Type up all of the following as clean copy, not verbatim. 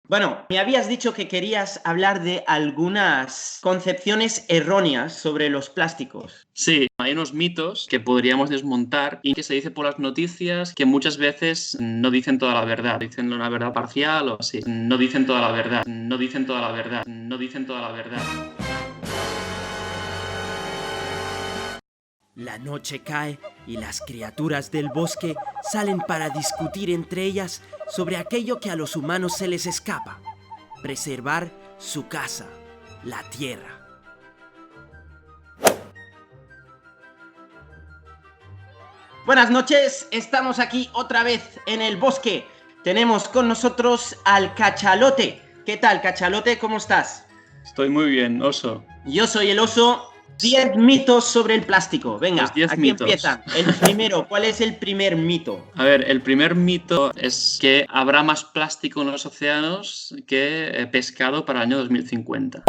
Bueno, me habías dicho que querías hablar de algunas concepciones erróneas sobre los plásticos. Sí, hay unos mitos que podríamos desmontar y que se dice por las noticias que muchas veces no dicen toda la verdad, dicen una verdad parcial o así. No dicen toda la verdad, no dicen toda la verdad, no dicen toda la verdad. La noche cae y las criaturas del bosque salen para discutir entre ellas sobre aquello que a los humanos se les escapa: preservar su casa, la tierra. Buenas noches, estamos aquí otra vez en el bosque. Tenemos con nosotros al Cachalote. ¿Qué tal, Cachalote? ¿Cómo estás? Estoy muy bien, oso. Yo soy el oso. 10 mitos sobre el plástico. Venga, Los 10 aquí mitos. empiezan. El primero, ¿cuál es el primer mito? A ver, el primer mito es que habrá más plástico en los océanos que pescado para el año 2050.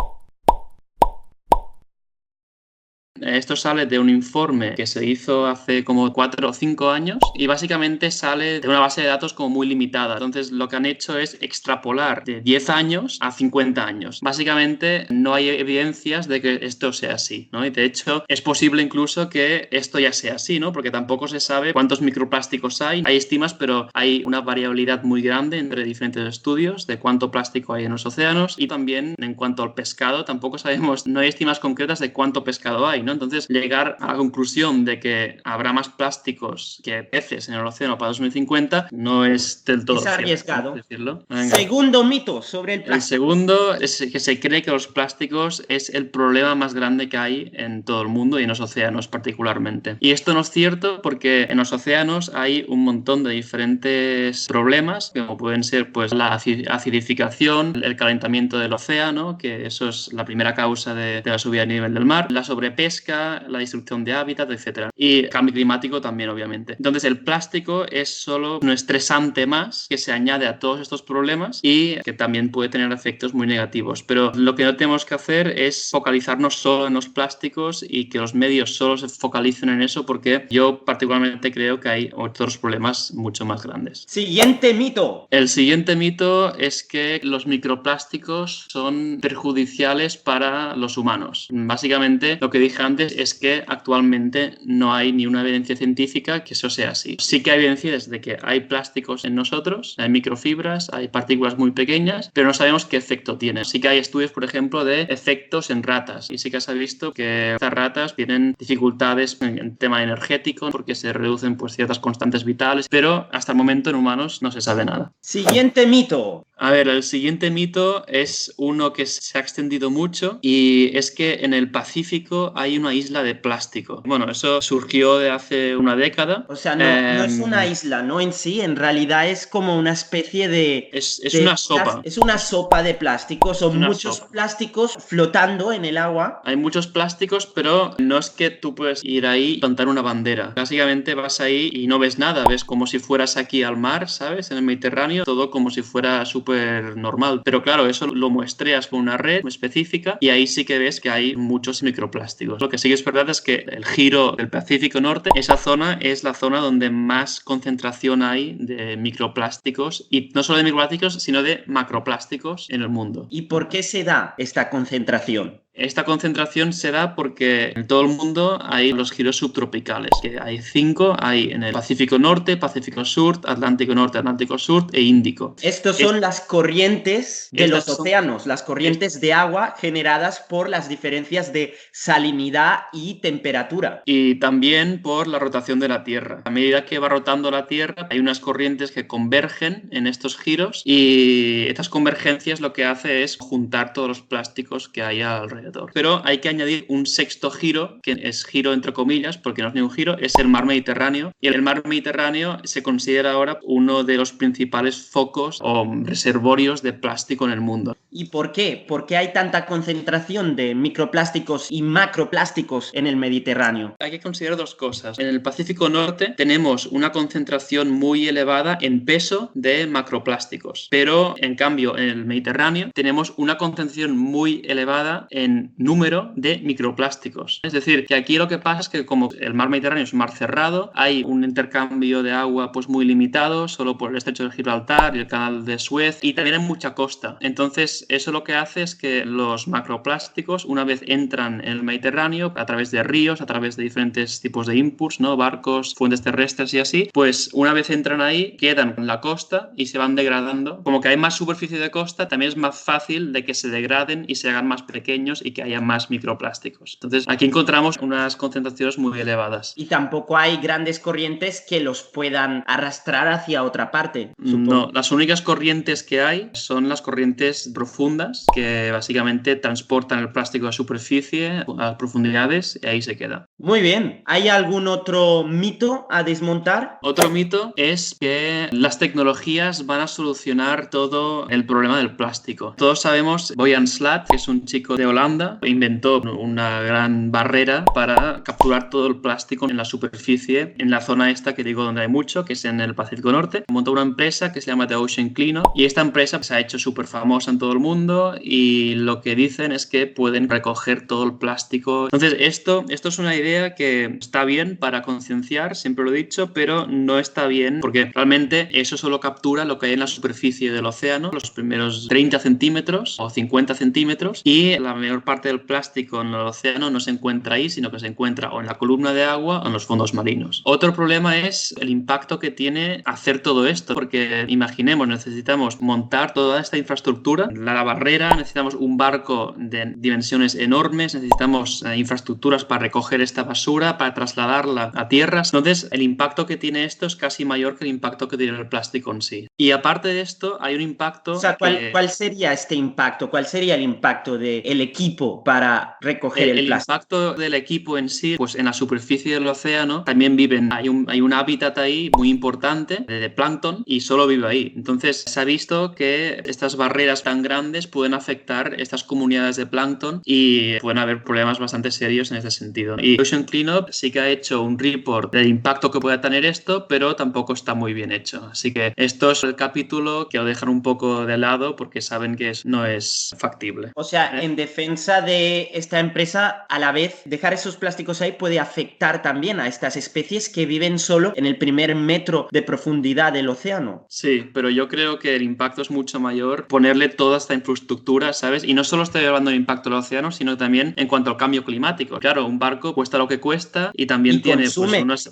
Esto sale de un informe que se hizo hace como 4 o 5 años y básicamente sale de una base de datos como muy limitada. Entonces lo que han hecho es extrapolar de 10 años a 50 años. Básicamente no hay evidencias de que esto sea así, ¿no? Y de hecho es posible incluso que esto ya sea así, ¿no? Porque tampoco se sabe cuántos microplásticos hay. Hay estimas, pero hay una variabilidad muy grande entre diferentes estudios de cuánto plástico hay en los océanos, y también en cuanto al pescado tampoco sabemos, no hay estimas concretas de cuánto pescado hay, ¿no? Entonces, llegar a la conclusión de que habrá más plásticos que peces en el océano para 2050 no es del todo Es arriesgado. cierto, decirlo. Segundo mito sobre el El plástico. segundo es que se cree que los plásticos es el problema más grande que hay en todo el mundo y en los océanos particularmente. Y esto no es cierto, porque en los océanos hay un montón de diferentes problemas, como pueden ser pues la acidificación, el calentamiento del océano, que eso es la primera causa de la subida de nivel del mar, la sobrepesca, la destrucción de hábitat, etc. Y cambio climático también, obviamente. Entonces el plástico es solo un estresante más que se añade a todos estos problemas y que también puede tener efectos muy negativos. Pero lo que no tenemos que hacer es focalizarnos solo en los plásticos y que los medios solo se focalicen en eso, porque yo particularmente creo que hay otros problemas mucho más grandes. Siguiente mito. El siguiente mito es que los microplásticos son perjudiciales para los humanos. Básicamente, lo que dije antes es que actualmente no hay ni una evidencia científica que eso sea así. Sí que hay evidencias de que hay plásticos en nosotros, hay microfibras, hay partículas muy pequeñas, pero no sabemos qué efecto tienen. Sí que hay estudios, por ejemplo, de efectos en ratas, y sí que se ha visto que estas ratas tienen dificultades en el tema energético porque se reducen pues ciertas constantes vitales, pero hasta el momento en humanos no se sabe nada. Siguiente mito. A ver, el siguiente mito es uno que se ha extendido mucho, y es que en el Pacífico hay una isla de plástico. Bueno, eso surgió de hace una década. O sea, no es una isla, ¿no? En sí, en realidad es como una especie de... Es una sopa. Es una sopa de plástico. Son muchos plásticos flotando en el agua. Hay muchos plásticos, pero no es que tú puedes ir ahí y plantar una bandera. Básicamente vas ahí y no ves nada. Ves como si fueras aquí al mar, ¿sabes? En el Mediterráneo, todo como si fuera súper normal. Pero claro, eso lo muestreas con una red específica y ahí sí que ves que hay muchos microplásticos. Lo que sí que es verdad es que el giro del Pacífico Norte, esa zona es la zona donde más concentración hay de microplásticos, y no solo de microplásticos, sino de macroplásticos en el mundo. ¿Y por qué se da esta concentración? Esta concentración se da porque en todo el mundo hay los giros subtropicales, que hay 5, hay en el Pacífico Norte, Pacífico Sur, Atlántico Norte, Atlántico Sur e Índico. Estos son las corrientes de los océanos, las corrientes de agua generadas por las diferencias de salinidad y temperatura. Y también por la rotación de la Tierra. A medida que va rotando la Tierra, hay unas corrientes que convergen en estos giros, y estas convergencias lo que hace es juntar todos los plásticos que hay alrededor. Pero hay que añadir un sexto giro, que es giro entre comillas, porque no es ni un giro, es el mar Mediterráneo. Y el mar Mediterráneo se considera ahora uno de los principales focos o reservorios de plástico en el mundo. ¿Y por qué? ¿Por qué hay tanta concentración de microplásticos y macroplásticos en el Mediterráneo? Hay que considerar dos cosas. En el Pacífico Norte tenemos una concentración muy elevada en peso de macroplásticos, pero en cambio en el Mediterráneo tenemos una concentración muy elevada en número de microplásticos. Es decir, que aquí lo que pasa es que como el mar Mediterráneo es un mar cerrado, hay un intercambio de agua pues muy limitado, solo por el estrecho de Gibraltar y el canal de Suez, y también hay mucha costa. Entonces, eso lo que hace es que los macroplásticos, una vez entran en el Mediterráneo, a través de ríos, a través de diferentes tipos de inputs, ¿no? Barcos, fuentes terrestres y así, pues una vez entran ahí, quedan en la costa y se van degradando. Como que hay más superficie de costa, también es más fácil de que se degraden y se hagan más pequeños y que haya más microplásticos. Entonces, aquí encontramos unas concentraciones muy elevadas. Y tampoco hay grandes corrientes que los puedan arrastrar hacia otra parte, supongo. No, las únicas corrientes que hay son las corrientes profundas que básicamente transportan el plástico a superficie, a profundidades, y ahí se queda. Muy bien. ¿Hay algún otro mito a desmontar? Otro mito es que las tecnologías van a solucionar todo el problema del plástico. Todos sabemos, Boyan Slat, que es un chico de Holanda, inventó una gran barrera para capturar todo el plástico en la superficie, en la zona esta que digo donde hay mucho, que es en el Pacífico Norte. Montó una empresa que se llama The Ocean Cleanup y esta empresa se ha hecho súper famosa en todo el mundo y lo que dicen es que pueden recoger todo el plástico. Entonces esto es una idea que está bien para concienciar, siempre lo he dicho, pero no está bien porque realmente eso solo captura lo que hay en la superficie del océano, los primeros 30 centímetros o 50 centímetros, y la mayor parte del plástico en el océano no se encuentra ahí, sino que se encuentra o en la columna de agua o en los fondos marinos. Otro problema es el impacto que tiene hacer todo esto, porque imaginemos, necesitamos montar toda esta infraestructura, la barrera, necesitamos un barco de dimensiones enormes, necesitamos infraestructuras para recoger esta basura, para trasladarla a tierras. Entonces, el impacto que tiene esto es casi mayor que el impacto que tiene el plástico en sí. Y aparte de esto, hay un impacto... O sea, ¿cuál sería este impacto? ¿Cuál sería el impacto del equipo para recoger el plástico? El impacto del equipo en sí, pues en la superficie del océano también viven, hay un hábitat ahí muy importante de plancton y solo vive ahí. Entonces, se ha visto que estas barreras tan grandes pueden afectar estas comunidades de plancton y pueden haber problemas bastante serios en ese sentido. Y Ocean Cleanup sí que ha hecho un report del impacto que puede tener esto, pero tampoco está muy bien hecho. Así que esto es el capítulo que lo dejan un poco de lado porque saben que no es factible. O sea, en defensa de esta empresa, a la vez, dejar esos plásticos ahí puede afectar también a estas especies que viven solo en el primer metro de profundidad del océano. Sí, pero yo creo que el impacto es mucho mayor ponerle toda esta infraestructura, ¿sabes? Y no solo estoy hablando del impacto del océano, sino también en cuanto al cambio climático. Claro, un barco cuesta lo que cuesta y también tiene unas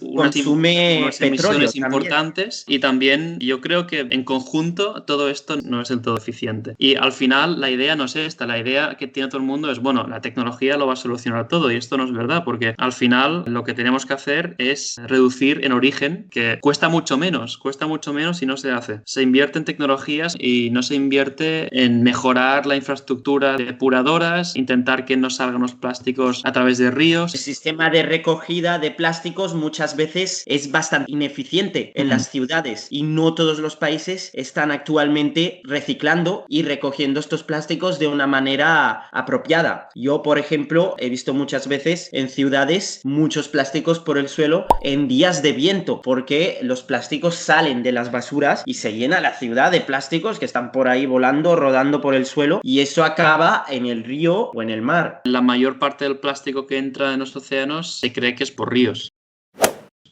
emisiones importantes y también yo creo que en conjunto todo esto no es del todo eficiente. Y al final la idea no es esta, la idea que tiene todo el mundo es, bueno, la tecnología lo va a solucionar todo y esto no es verdad porque al final lo que tenemos que hacer es reducir en origen, que cuesta mucho menos y no se hace. Se invierte en tecnologías y no se invierte en mejorar la infraestructura de depuradoras, intentar que no salgan los plásticos a través de ríos. El sistema de recogida de plásticos muchas veces es bastante ineficiente en las ciudades y no todos los países están actualmente reciclando y recogiendo estos plásticos de una manera apropiada. Yo, por ejemplo, he visto muchas veces en ciudades muchos plásticos por el suelo en días de viento porque los plásticos salen de las basuras y se llena la ciudad de plásticos que están por ahí volando, rodando por el suelo y eso acaba en el río o en el mar. La mayor parte del plástico que entra en los océanos se cree que es por ríos.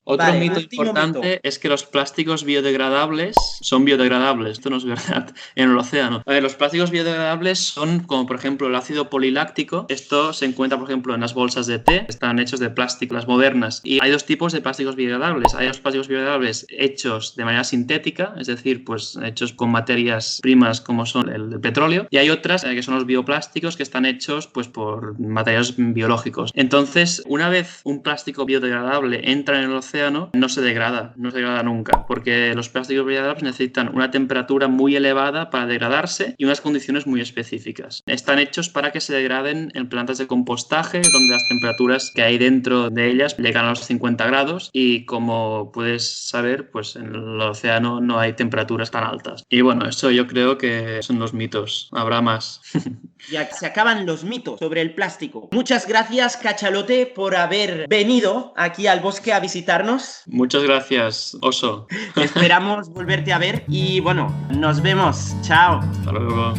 Otro mito importante es que los plásticos biodegradables son biodegradables. Esto no es verdad en el océano. A ver, los plásticos biodegradables son como, por ejemplo, el ácido poliláctico. Esto se encuentra, por ejemplo, en las bolsas de té. Están hechos de plástico, las modernas. Y hay dos tipos de plásticos biodegradables. Hay los plásticos biodegradables hechos de manera sintética, es decir, pues hechos con materias primas como son el petróleo. Y hay otras que son los bioplásticos que están hechos pues por materiales biológicos. Entonces, una vez un plástico biodegradable entra en el océano, océano no se degrada nunca, porque los plásticos biodegradables necesitan una temperatura muy elevada para degradarse y unas condiciones muy específicas. Están hechos para que se degraden en plantas de compostaje, donde las temperaturas que hay dentro de ellas llegan a los 50 grados y, como puedes saber, pues en el océano no hay temperaturas tan altas. Y bueno, eso yo creo que son los mitos. Habrá más. Ya se acaban los mitos sobre el plástico. Muchas gracias, Cachalote, por haber venido aquí al bosque a visitarnos. Muchas gracias, Oso. Esperamos volverte a ver y bueno, nos vemos. Chao. Hasta luego.